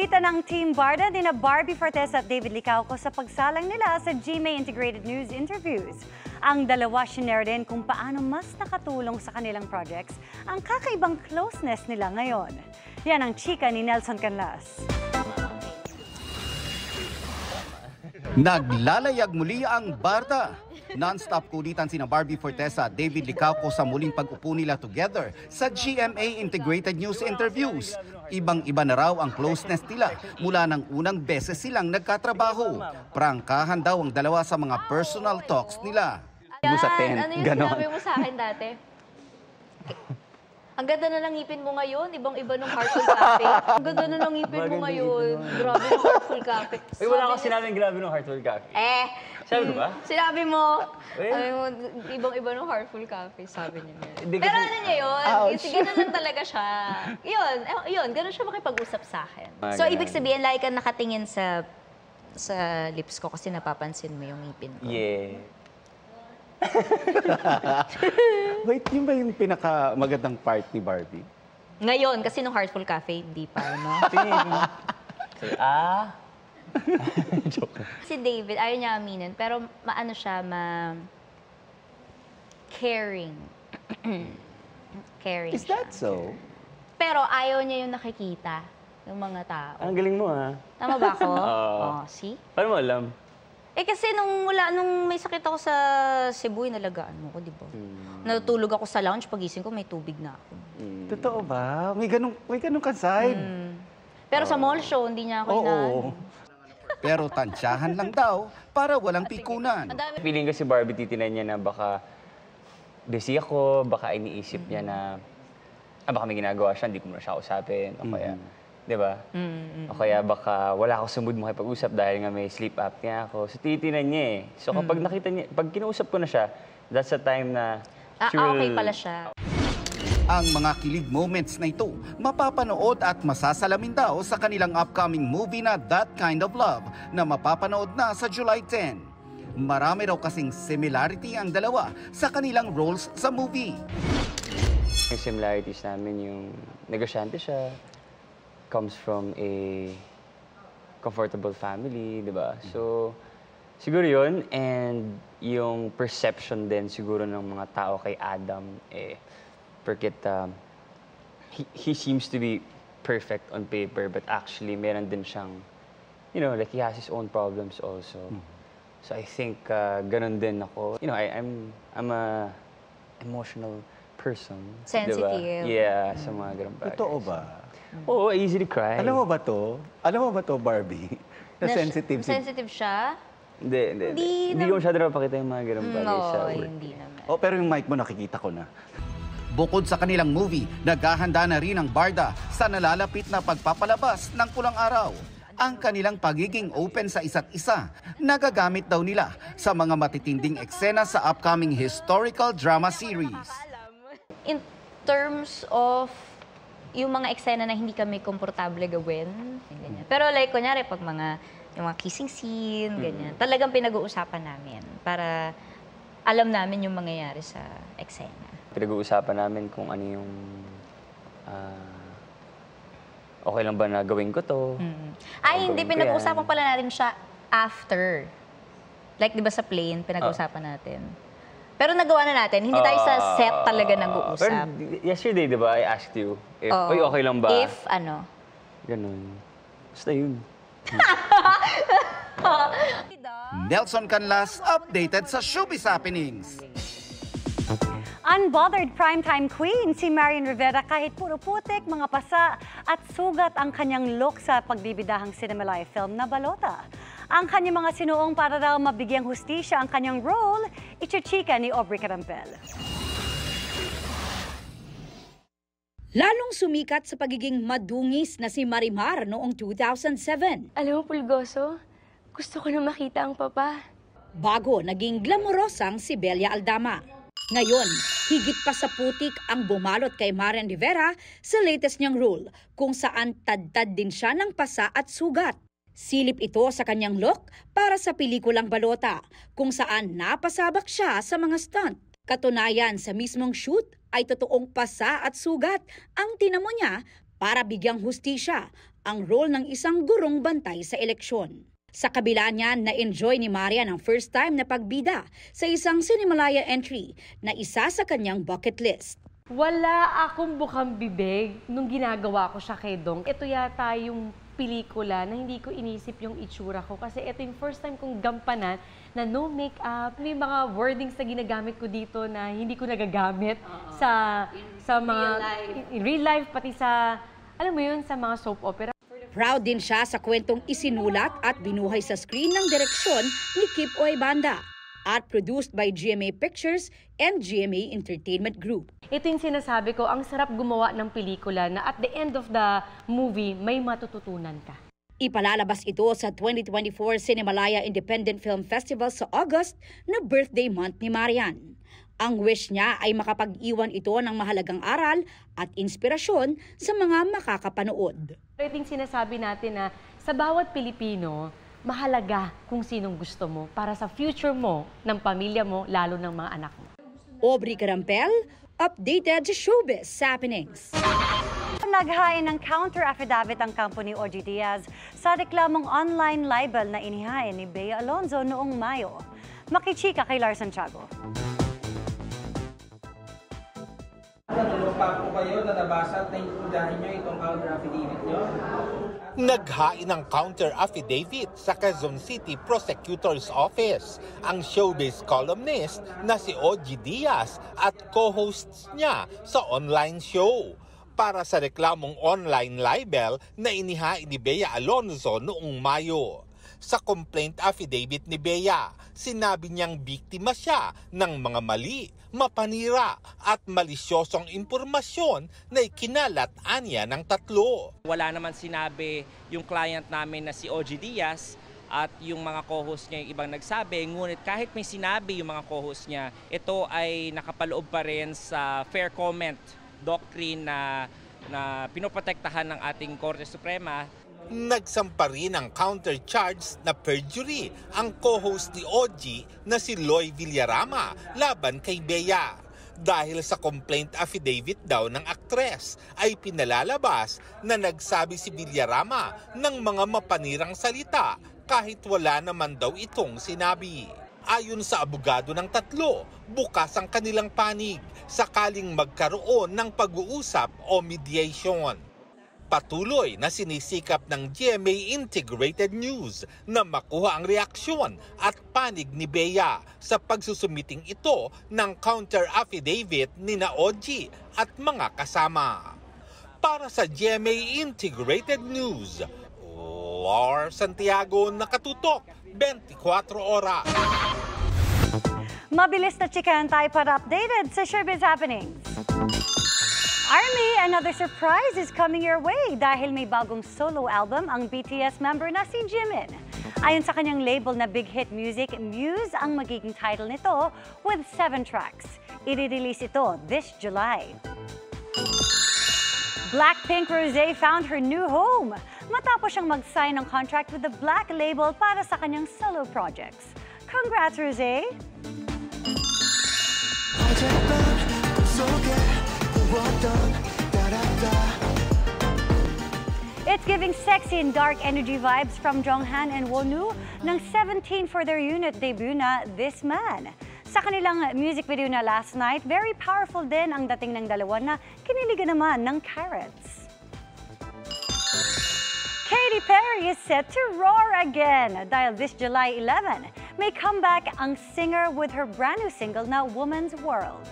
Napilitan ng Team Barda nina Barbie Fortesa at David Licauco sa pagsalang nila sa GMA Integrated News interviews. Ang dalawa shinare din kung paano mas nakatulong sa kanilang projects ang kakaibang closeness nila ngayon. Yan ang chika ni Nelson Canlas. Naglalayag muli ang Barda. Non-stop kulitan sina Barbie Fortesa at David Licauco sa muling pag-upo nila together sa GMA Integrated News interviews. Ibang-iba na raw ang closeness nila mula ng unang beses silang nagkatrabaho. Prangkahan daw ang dalawa sa mga personal talks nila. Ano yung sinabi mo sa akin dati? Ang ganda na lang ngipin mo ngayon, ibang-iba ng Heartful Cafe. Ang ganda na lang ngipin mo ngayon, grabe ng Heartful Cafe. Uy, wala akong sinabing grabe ng Heartful Cafe. Sabi ko ba? Sinabi mo, ibang-iba ng Heartful Cafe, sabi niya. Pero ano niya yun? Sige na lang talaga siya. Yun, gano'n siya makipag-usap sa akin. So, ibig sabihin, like ka nakatingin sa lips ko kasi napapansin mo yung ngipin ko. Yeah. Wait, yun ba yung pinakamagandang part ni Barbie? Ngayon, kasi nung Heartful Cafe, hindi pa, no? Joke. Si David, ayaw niya aminin, pero maano siya, caring. Caring Is that siya. so? Pero ayaw niya yung nakikita ng mga tao. Ang galing mo, ha? Tama ba ako? See? Paano mo alam? Kasi nung may sakit ako sa Cebu, nalagaan mo ko, di ba? Natutulog ako sa lounge, pagising ko, may tubig na ako. Totoo ba? May ganun ka side? Pero sa mall show, hindi niya ako inaano. Pero tansyahan lang daw para walang pikunan. Feeling ko si Barbie titinan niya na baka busy ako, baka iniisip niya na baka may ginagawa siya, hindi ko na siya usapin. O kaya, di ba? O kaya baka wala ako sa mood makipag-usap dahil nga may sleep apnea ako. So titinan niya eh. So kapag nakita niya, pag kinausap ko na siya, that's the time na okay pala siya. Ang mga kilig moments na ito mapapanood at masasalamin daw sa kanilang upcoming movie na That Kind of Love na mapapanood na sa July 10. Marami raw kasing similarity ang dalawa sa kanilang roles sa movie. Yung similarities namin, yung negosyante siya, comes from a comfortable family, di ba? So, siguro yun. And yung perception din siguro ng mga tao kay Adam, porque he seems to be perfect on paper, but actually meron din siyang, you know, like he has his own problems also. So I think ganun din ako. You know, I'm a emotional person. Sensitive. Diba? Yeah, sa mga ganun bagay. Totoo ba? Oo, I easily cry. Alam mo ba to, Barbie? Na sensitive Sensitive siya? Hindi ko masyado napakita yung mga ganun bagay sa work. Hindi naman. Pero yung mic mo nakikita ko na. Bukod sa kanilang movie, naghahanda na rin ang Barda sa nalalapit na pagpapalabas ng Pulang Araw. Ang kanilang pagiging open sa isa't isa, nagagamit daw nila sa mga matitinding eksena sa upcoming historical drama series. In terms of yung mga eksena na hindi kami komportable gawin, ganyan. Pero like, kunyari, pag yung mga kissing scene, ganyan, talagang pinag-uusapan namin para alam namin yung mangyayari sa eksena. Pinag-uusapan namin kung ano yung okay lang ba na gawin ko to. Hindi, pinag-uusapan pala natin siya after. Like, di ba sa plane, pinag-uusapan natin. Pero nagawa na natin, hindi tayo sa set talaga nag-uusap. Pero yesterday, di ba, I asked you if, okay lang ba? If, ano? Ganun. Basta yun. Nelson Canlas, updated sa Showbiz Happenings. Unbothered primetime queen si Marian Rivera kahit puro putik, mga pasa at sugat ang kanyang look sa pagbibidahang Cinemalaya film na Balota. Ang kanyang mga sinuong para daw mabigyang hustisya ang kanyang role, ichichika ni Aubrey Carampel. Lalong sumikat sa pagiging madungis na si Marimar noong 2007. Alam mo, Pulgoso, gusto ko na makita ang papa. Bago naging glamorosang si Belia Aldama. Ngayon, higit pa sa putik ang bumalot kay Marian Rivera sa latest niyang role, kung saan tad-tad din siya ng pasa at sugat. Silip ito sa kanyang look para sa pelikulang Balota, kung saan napasabak siya sa mga stunt. Katunayan, sa mismong shoot ay totoong pasa at sugat ang tinamo niya para bigyang hustisya ang role ng isang gurong bantay sa eleksyon. Sa kabila niyan, na-enjoy ni Marian ang first time na pagbida sa isang Cinemalaya entry na isa sa kanyang bucket list. Wala akong bukang bibig nung ginagawa ko siya kay Dong. Ito yata yung pelikula na hindi ko inisip yung itsura ko kasi ito yung first time kong gampanan na no makeup. May mga wordings na ginagamit ko dito na hindi ko nagagamit sa mga real life, pati sa, alam mo yun, sa mga soap opera. Proud din siya sa kwentong isinulat at binuhay sa screen ng direksyon ni Kip Oy Banda at produced by GMA Pictures and GMA Entertainment Group. Ito yung sinasabi ko, ang sarap gumawa ng pelikula na at the end of the movie, may matututunan ka. Ipalalabas ito sa 2024 Cinemalaya Independent Film Festival sa August na birthday month ni Marian. Ang wish niya ay makapag-iwan ito ng mahalagang aral at inspirasyon sa mga makakapanood. Ito yung sinasabi natin na sa bawat Pilipino, mahalaga kung sinong gusto mo para sa future mo, ng pamilya mo, lalo ng mga anak mo. Aubrey Carampel, updated sa showbiz happenings. Naghain ng counter affidavit ang kampo ni OG Diaz sa reklamong online libel na inihain ni Bea Alonzo noong Mayo. Makichika kay Lars Santiago. Pa po kayo na nabasa at naiintindihan nyo itong counter affidavit nyo? Naghain ng counter affidavit sa Quezon City Prosecutor's Office ang showbiz columnist na si OG Diaz at co-hosts niya sa online show para sa reklamong online libel na inihain ni Bea Alonzo noong Mayo. Sa complaint affidavit ni Bea, sinabi niyang biktima siya ng mga mali, mapanira at malisyosong impormasyon na ikinalat anya ng tatlo. Wala naman sinabi yung client namin na si OG Diaz at yung mga co-host niya yung ibang nagsabi. Ngunit kahit may sinabi yung mga co-host niya, ito ay nakapaloob pa rin sa fair comment doctrine na pinoprotektahan ng ating Korte Suprema. Nagsampa rin ng counter-charge na perjury ang co-host ni OG na si Loy Villarama laban kay Bea. Dahil sa complaint affidavit daw ng aktres ay pinalalabas na nagsabi si Villarama ng mga mapanirang salita kahit wala naman daw itong sinabi. Ayon sa abogado ng tatlo, bukas ang kanilang panig sakaling magkaroon ng pag-uusap o mediation. Patuloy na sinisikap ng GMA Integrated News na makuha ang reaksyon at panig ni Bea sa pagsusumiting ito ng counter affidavit ni na OG at mga kasama. Para sa GMA Integrated News, Lars Santiago, nakatutok 24 oras. Mabilis na chikan tayo para updated sa showbiz happenings. ARMY, another surprise is coming your way dahil may bagong solo album ang BTS member na si Jimin. Ayon sa kanyang label na Big Hit Music, Muse ang magiging title nito with 7 tracks. I-release ito this July. Blackpink Rosé found her new home matapos siyang mag-sign ng contract with the Black label para sa kanyang solo projects. Congrats, Rosé! It's giving sexy and dark energy vibes from Jonghan and Wonu ng 17 for their unit debut na This Man. Sa kanilang music video na last night, very powerful din ang dating ng dalawa na kiniligan naman ng Carrots. Katy Perry is set to roar again dahil this July 11 may comeback ang singer with her brand new single na Woman's World.